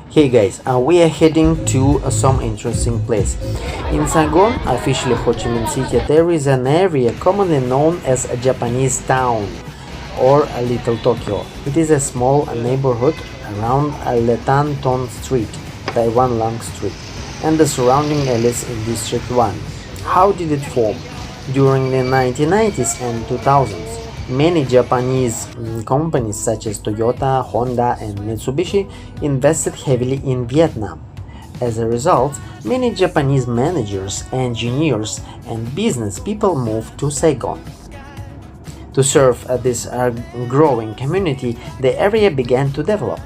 Hey guys, we are heading to some interesting place. In Saigon, officially Ho Chi Minh City, there is an area commonly known as a Japanese town or a Little Tokyo. It is a small neighborhood around Letan Ton Street, Taiwan Long Street, and the surrounding alleys in District 1. How did it form? During the 1990s and 2000s, many Japanese companies such as Toyota, Honda, and Mitsubishi invested heavily in Vietnam. As a result, many Japanese managers, engineers, and business people moved to Saigon. To serve this growing community, the area began to develop.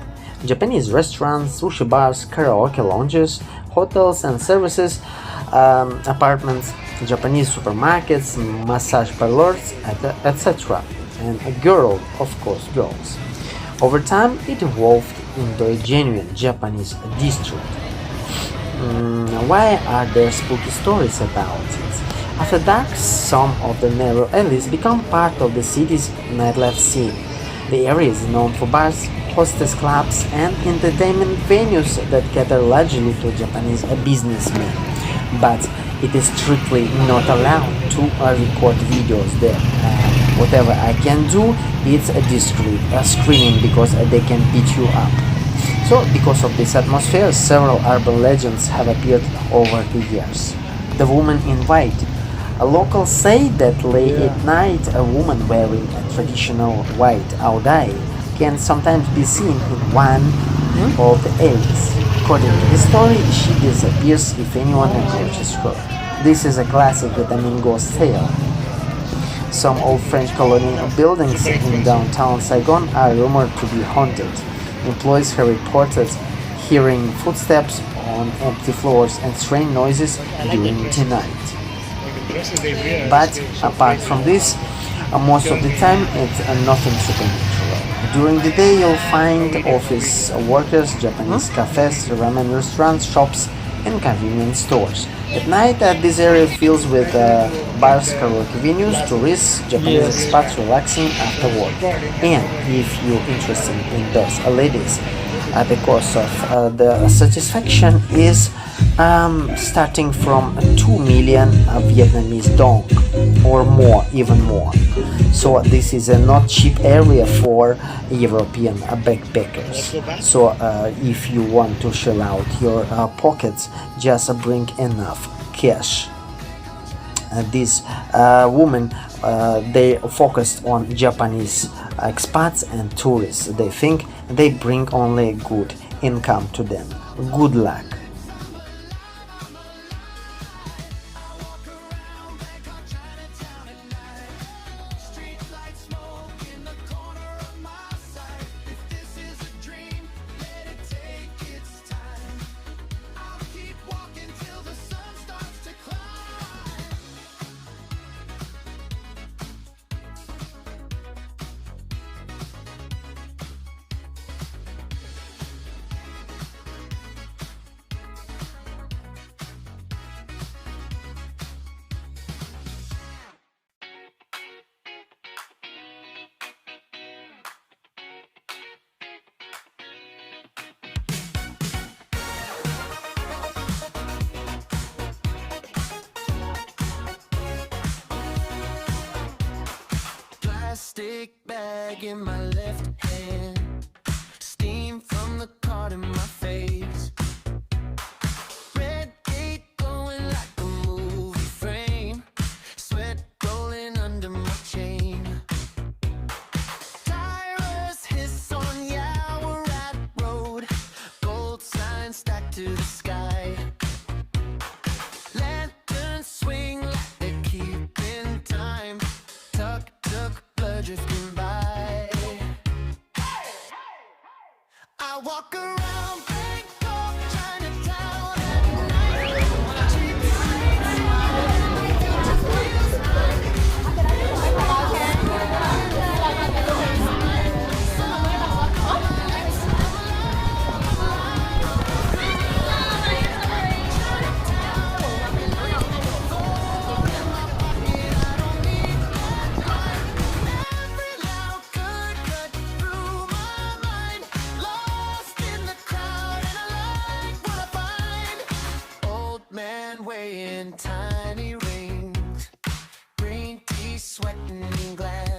Japanese restaurants, sushi bars, karaoke lounges, hotels and services, apartments, Japanese supermarkets, massage parlors, etc. And girls. Over time, it evolved into a genuine Japanese district. Why are there spooky stories about it? After dark, some of the narrow alleys become part of the city's nightlife scene. The area is known for bars, hostess clubs, and entertainment venues that cater largely to Japanese businessmen. But it is strictly not allowed to record videos there. Whatever I can do, it's a discreet screening because they can beat you up. So, because of this atmosphere, several urban legends have appeared over the years. The woman in white. Locals say that late at night, a woman wearing a traditional white aodai can sometimes be seen in one of the alleys. According to the story, she disappears if anyone approaches her. This is a classic Vietnamese ghost tale. Some old French colonial buildings in downtown Saigon are rumored to be haunted. Employees have reported hearing footsteps on empty floors and strange noises during the night. But apart from this, most of the time it's nothing supernatural. During the day you'll find office workers, Japanese cafes, ramen restaurants, shops, and convenience stores. At night, this area fills with bars, karaoke venues, tourists, Japanese expats relaxing after work. And if you're interested in those ladies, the cost of the satisfaction is starting from 2 million Vietnamese dong or more, even more. So this is a not cheap area for European backpackers. So if you want to shell out your pockets, just bring enough cash. This woman, they focused on Japanese expats and tourists. They think they bring only good income to them. Good luck. Plastic bag in my left hand, steam from the card in my face. Red gate glowing like a movie frame, sweat rolling under my chain. Tires hiss on Yawarat Road, gold signs stacked to the sky. Lanterns swing like they're keeping time, tuk-tuk blood drifting by. I walk around Bangkok, Chinatown at night. Cheap streets, future feels every loud cut through my mind, lost in the crowd. in tiny rings. Green tea sweating in glass.